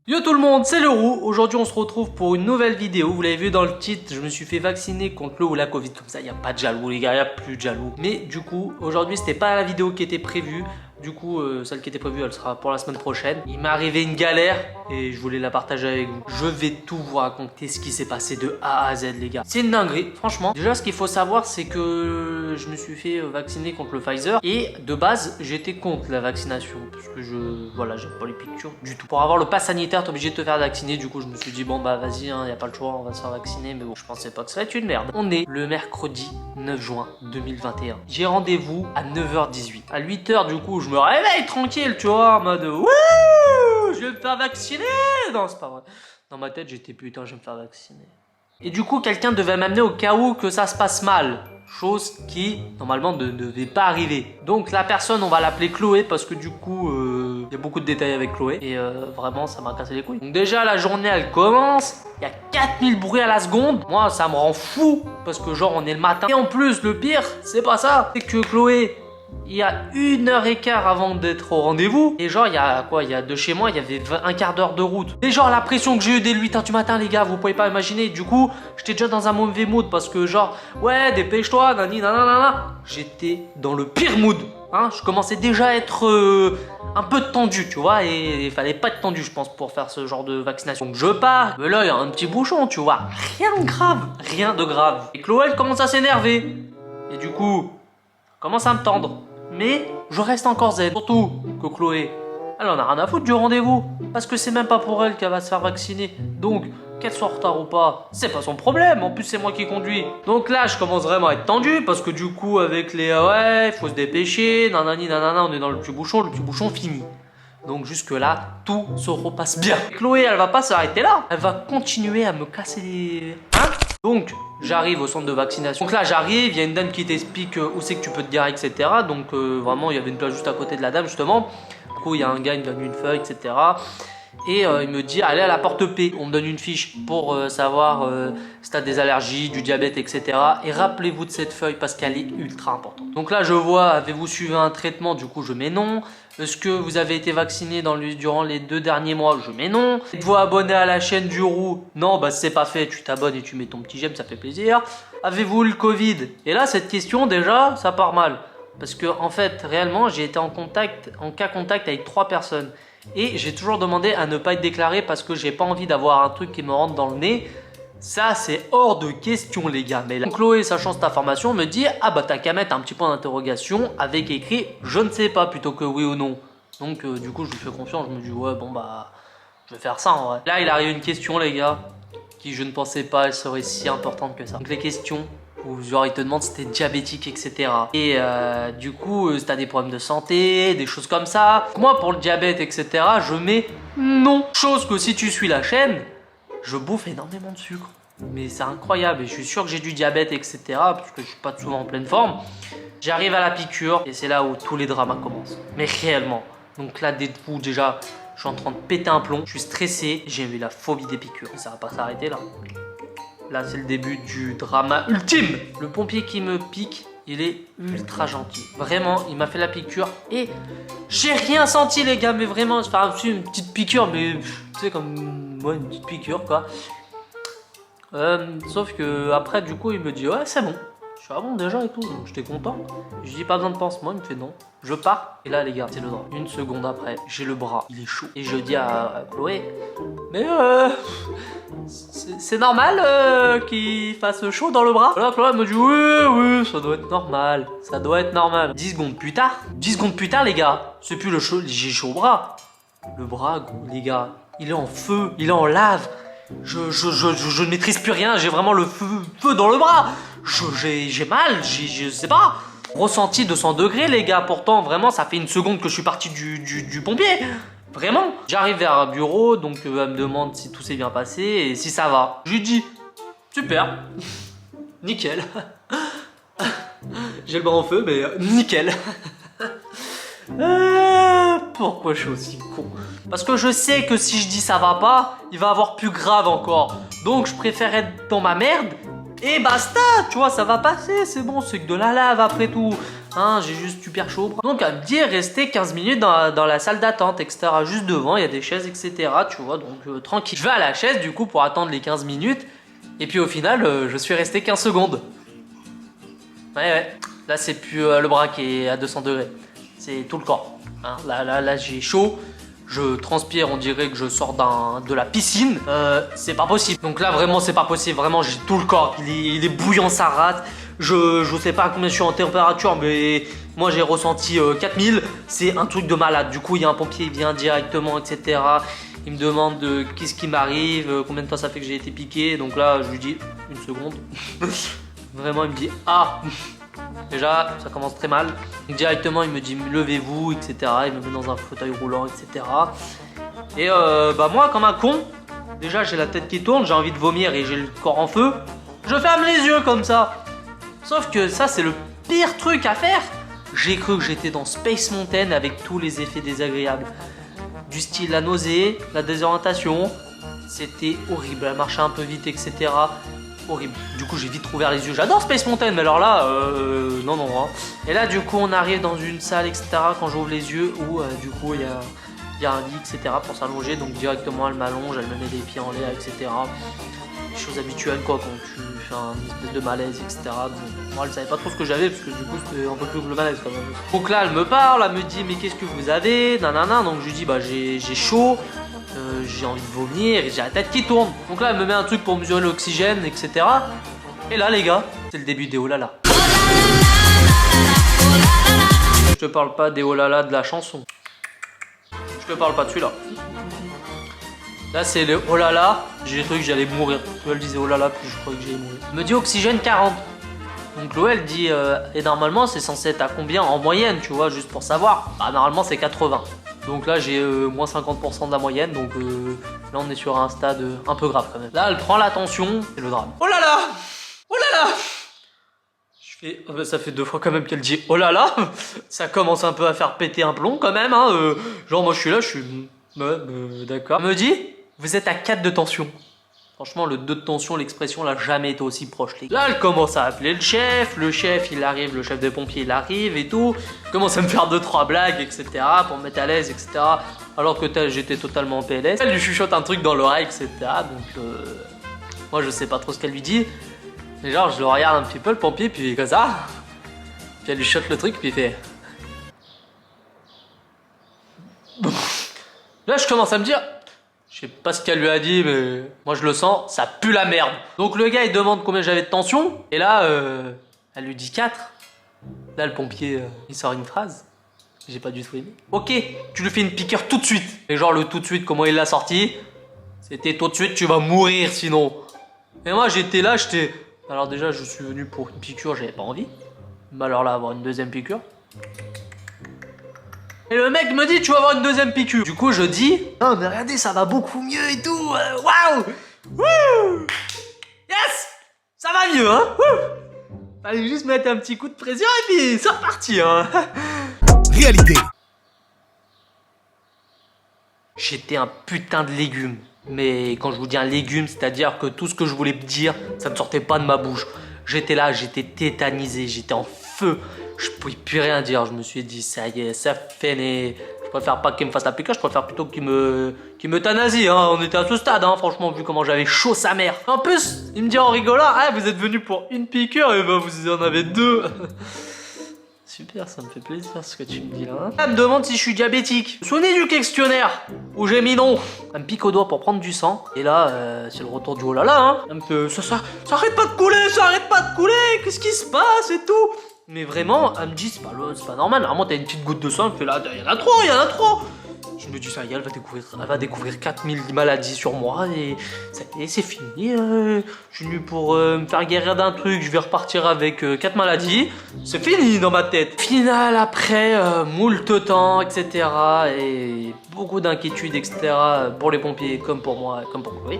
Yo tout le monde, c'est le Roux. Aujourd'hui on se retrouve pour une nouvelle vidéo. Vous l'avez vu dans le titre, je me suis fait vacciner contre le ou la Covid. Comme ça, il n'y a pas de jaloux les gars, il n'y a plus de jaloux. Mais du coup, aujourd'hui c'était pas la vidéo qui était prévue. Du coup, celle qui était prévue, elle sera pour la semaine prochaine. Il m'est arrivé une galère et je voulais la partager avec vous. Je vais tout vous raconter ce qui s'est passé de A à Z les gars. C'est une dinguerie, franchement. Déjà, ce qu'il faut savoir, c'est que je me suis fait vacciner contre le Pfizer. Et de base, j'étais contre la vaccination. Parce que voilà, j'aime pas les piqûres du tout. Pour avoir le pass sanitaire, t'es obligé de te faire vacciner. Du coup, je me suis dit, bon bah vas-y, hein, y a pas le choix, on va se faire vacciner. Mais bon, je pensais pas que ça allait être une merde. On est le mercredi 9 juin 2021. J'ai rendez-vous à 9h18. À 8h, du coup, je me réveille tranquille, tu vois, en mode wouh, je vais me faire vacciner. Non, c'est pas vrai. Dans ma tête, j'étais putain, je vais me faire vacciner. Et du coup, quelqu'un devait m'amener au cas où que ça se passe mal. Chose qui, normalement, ne devait pas arriver. Donc, la personne, on va l'appeler Chloé parce que du coup, il y a beaucoup de détails avec Chloé. Et vraiment, ça m'a cassé les couilles. Donc déjà, la journée, elle commence. Il y a 4000 bruits à la seconde. Moi, ça me rend fou parce que genre, on est le matin. Et en plus, le pire, c'est pas ça. C'est que Chloé... Il y a 1h15 avant d'être au rendez-vous. Et genre, il y a quoi? Il y a de chez moi, il y avait un quart d'heure de route. Et genre, la pression que j'ai eu dès le 8h du matin, les gars, vous pouvez pas imaginer. Du coup, j'étais déjà dans un mauvais mood parce que genre, ouais, dépêche-toi, nani, nanana. J'étais dans le pire mood. Hein, je commençais déjà à être un peu tendu, tu vois. Et il fallait pas être tendu, je pense, pour faire ce genre de vaccination. Donc je pars. Mais là, il y a un petit bouchon, tu vois. Rien de grave. Rien de grave. Et Chloé, elle commence à s'énerver. Et du coup... commence à me tendre, mais je reste encore zen. Surtout que Chloé, elle en a rien à foutre du rendez-vous, parce que c'est même pas pour elle qu'elle va se faire vacciner. Donc, qu'elle soit en retard ou pas, c'est pas son problème, en plus c'est moi qui conduis. Donc là, je commence vraiment à être tendu, parce que du coup, avec les ouais, faut se dépêcher, nanani nanana, on est dans le petit bouchon fini. Donc jusque là, tout se repasse bien. Chloé, elle va pas s'arrêter là, elle va continuer à me casser les... Hein? Donc, j'arrive au centre de vaccination. Donc là, j'arrive, il y a une dame qui t'explique où c'est que tu peux te garer, etc. Donc vraiment, il y avait une place juste à côté de la dame, justement. Du coup, il y a un gars, il me donne une feuille, etc. Et il me dit, allez à la porte P. On me donne une fiche pour savoir si tu as des allergies, du diabète, etc. Et rappelez-vous de cette feuille parce qu'elle est ultra importante. Donc là, je vois, avez-vous suivi un traitement? Du coup, je mets non. Est-ce que vous avez été vacciné durant les 2 derniers mois? Je mets non. Êtes-vous abonné à la chaîne du Roux? Non, bah c'est pas fait. Tu t'abonnes et tu mets ton petit j'aime, ça fait plaisir. Avez-vous le Covid? Et là, cette question, déjà, ça part mal. Parce que, en fait, réellement, j'ai été en cas contact avec 3 personnes. Et j'ai toujours demandé à ne pas être déclaré parce que j'ai pas envie d'avoir un truc qui me rentre dans le nez. Ça, c'est hors de question, les gars. Mais là, Chloé, sachant cette information, me dit, ah bah t'as qu'à mettre un petit point d'interrogation avec écrit je ne sais pas plutôt que oui ou non. Donc du coup, je lui fais confiance. Je me dis, ouais, bon bah, je vais faire ça en vrai. Là, il arrive une question, les gars, qui je ne pensais pas elle serait si importante que ça. Donc les questions où genre ils te demandent si t'es diabétique, etc. Et du coup, si t'as des problèmes de santé, des choses comme ça. Moi, pour le diabète, etc., je mets non. Chose que si tu suis la chaîne, je bouffe énormément de sucre. Mais c'est incroyable et je suis sûr que j'ai du diabète, etc. Parce que je suis pas souvent en pleine forme. J'arrive à la piqûre et c'est là où tous les dramas commencent. Mais réellement. Donc là, déjà, je suis en train de péter un plomb. Je suis stressé. J'ai eu la phobie des piqûres. Ça va pas s'arrêter là. Là, c'est le début du drama ultime. Le pompier qui me pique, il est ultra gentil. Vraiment, il m'a fait la piqûre et j'ai rien senti, les gars. Mais vraiment, enfin, une petite piqûre, mais tu sais, comme moi, une petite piqûre, quoi. Sauf que après, du coup, il me dit, ouais, c'est bon. Je suis ah bon déjà et tout, donc j'étais content. Je dis pas besoin de pansement, il me fait non. Je pars. Et là, les gars, c'est le drame. Une seconde après, j'ai le bras, il est chaud. Et je dis à Chloé, mais c'est normal qu'il fasse chaud dans le bras? Voilà, Chloé me dit, oui, ça doit être normal. Ça doit être normal. 10 secondes plus tard, les gars, c'est plus le chaud, j'ai chaud au bras. Le bras, les gars, il est en feu, il est en lave. Je ne maîtrise plus rien, j'ai vraiment le feu dans le bras. J'ai mal, je sais pas. Ressenti 200 degrés, les gars. Pourtant, vraiment, ça fait une seconde que je suis parti du pompier. Vraiment. J'arrive vers un bureau, donc elle me demande si tout s'est bien passé et si ça va. Je lui dis, super. Nickel. J'ai le bras en feu, mais nickel. Pourquoi je suis aussi con? Parce que je sais que si je dis ça va pas, il va avoir plus grave encore. Donc je préfère être dans ma merde et basta, tu vois, ça va passer, c'est bon, c'est que de la lave après tout. hein, j'ai juste super chaud. Donc elle me dit rester 15 minutes dans la salle d'attente, etc. Juste devant, il y a des chaises, etc. Tu vois, donc tranquille. Je vais à la chaise du coup pour attendre les 15 minutes. Et puis au final, je suis resté 15 secondes. Ouais. Là, c'est plus le bras qui est à 200 degrés. C'est tout le corps. Hein. Là j'ai chaud. Je transpire, on dirait que je sors de la piscine. C'est pas possible. Donc là, vraiment, c'est pas possible. Vraiment, j'ai tout le corps. Il est bouillant, ça rate. Je sais pas combien je suis en température, mais moi, j'ai ressenti 4000. C'est un truc de malade. Du coup, il y a un pompier, il vient directement, etc. Il me demande qu'est-ce qui m'arrive, combien de temps ça fait que j'ai été piqué. Donc là, je lui dis une seconde. Vraiment, il me dit ah. Déjà, ça commence très mal. Directement, il me dit levez-vous, etc. Il me met dans un fauteuil roulant, etc. Et bah moi, comme un con, déjà j'ai la tête qui tourne, j'ai envie de vomir et j'ai le corps en feu. Je ferme les yeux comme ça. Sauf que ça, c'est le pire truc à faire. J'ai cru que j'étais dans Space Mountain avec tous les effets désagréables. Du style la nausée, la désorientation. C'était horrible, elle marchait un peu vite, etc. Horrible. Du coup, j'ai vite ouvert les yeux. J'adore Space Mountain, mais alors là, non. Hein. Et là, du coup, on arrive dans une salle, etc. Quand j'ouvre les yeux, où du coup, il y a un lit, etc. pour s'allonger. Donc, directement, elle m'allonge, elle me met les pieds en l'air, etc. Des choses habituelles, quoi, quand tu fais un espèce de malaise, etc. Donc, moi, elle savait pas trop ce que j'avais, parce que du coup, c'était un peu plus que le malaise, quand même. Donc là, elle me parle, elle me dit, mais qu'est-ce que vous avez? Nanana. Donc, je lui dis, bah, j'ai chaud. J'ai envie de vomir et j'ai la tête qui tourne. Donc là, elle me met un truc pour mesurer l'oxygène, etc. Et là, les gars, c'est le début des oh là là. Je te parle pas des oh là là de la chanson. Je te parle pas de celui-là. Là, c'est le oh là là. J'ai cru que j'allais mourir. Plus elle disait oh là là, plus je croyais que j'allais mourir. Elle me dit oxygène 40. Donc Chloé, elle dit, et normalement, c'est censé être à combien en moyenne, tu vois, juste pour savoir. Bah, normalement, c'est 80. Donc là j'ai moins 50% de la moyenne, donc là on est sur un stade un peu grave quand même. Là elle prend la tension, c'est le drame. Oh là là! Oh là là! Je fais, oh bah, ça fait 2 fois quand même qu'elle dit oh là là! Ça commence un peu à faire péter un plomb quand même, hein. Genre moi je suis là, je suis... d'accord. Elle me dit, vous êtes à 4 de tension. Franchement, le 2 de tension, l'expression n'a jamais été aussi proche. Là, elle commence à appeler le chef il arrive, le chef des pompiers, il arrive et tout. Il commence à me faire 2-3 blagues, etc. pour me mettre à l'aise, etc. Alors que j'étais totalement en PLS. Elle lui chuchote un truc dans l'oreille, etc. Donc, moi, je sais pas trop ce qu'elle lui dit. Mais genre, je le regarde un petit peu, le pompier, puis comme ça. Puis elle lui chuchote le truc, puis il fait... Là, je commence à me dire... Je sais pas ce qu'elle lui a dit, mais moi je le sens, ça pue la merde. Donc le gars il demande combien j'avais de tension, et là elle lui dit 4. Là le pompier il sort une phrase, j'ai pas du tout aimé. Ok, tu lui fais une piqûre tout de suite. Et genre le tout de suite, comment il l'a sorti? C'était tout de suite, tu vas mourir sinon. Et moi j'étais là, j'étais... Alors déjà je suis venu pour une piqûre, j'avais pas envie. Mais alors là avoir une deuxième piqûre... Et le mec me dit tu vas avoir une deuxième piqûre. Du coup je dis non mais regardez ça va beaucoup mieux et tout. Waouh. Wouh. Yes. Ça va mieux hein. Fallait juste mettre un petit coup de pression et puis c'est reparti hein. Réalité. J'étais un putain de légume. Mais quand je vous dis un légume, c'est-à-dire que tout ce que je voulais me dire, ça ne sortait pas de ma bouche. J'étais là, j'étais tétanisé, j'étais en feu. Je pouvais plus rien dire, je me suis dit ça y est, ça fait. Je préfère pas qu'il me fasse la piqûre, je préfère plutôt qu'il m'euthanasie, hein. On était à ce stade, hein, franchement, vu comment j'avais chaud sa mère. En plus, il me dit en rigolant, ah, vous êtes venu pour une piqûre, et ben vous en avez 2. Super, ça me fait plaisir ce que tu me dis là. Hein. Elle me demande si je suis diabétique. Vous vous souvenez du questionnaire où j'ai mis non? Elle me pique au doigt pour prendre du sang. Et là, c'est le retour du oh là là. Hein. Elle me fait, ça arrête pas de couler, ça arrête pas de couler. Qu'est-ce qui se passe et tout? Mais vraiment, elle me dit, c'est pas normal. Normalement, t'as une petite goutte de sang. Elle me fait là, il y en a trop, il y en a trop. Je me dis, ça y est, elle va découvrir 4000 maladies sur moi et ça y est, c'est fini. Je suis venu pour me faire guérir d'un truc, je vais repartir avec 4 maladies. C'est fini dans ma tête. Final après, moult temps, etc. Et beaucoup d'inquiétudes, etc. pour les pompiers, comme pour moi, comme pour Chloé.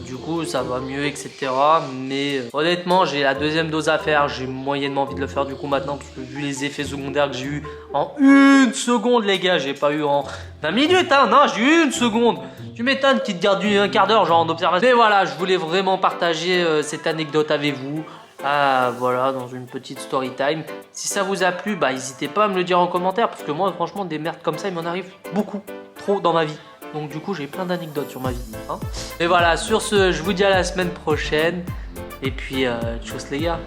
Du coup, ça va mieux, etc. Mais honnêtement, j'ai la deuxième dose à faire. J'ai moyennement envie de le faire du coup maintenant, parce que vu les effets secondaires que j'ai eu en 1 seconde, les gars, j'ai pas eu en 20 minutes, hein. Non, j'ai eu 1 seconde. Tu m'étonnes qu'il te garde un quart d'heure, genre en observation. Mais voilà, je voulais vraiment partager cette anecdote avec vous. Voilà, dans une petite story time. Si ça vous a plu, bah n'hésitez pas à me le dire en commentaire, parce que moi franchement des merdes comme ça il m'en arrive beaucoup, trop dans ma vie. Donc du coup j'ai plein d'anecdotes sur ma vie, hein. Mais voilà, sur ce, je vous dis à la semaine prochaine. Et puis, tchuss les gars.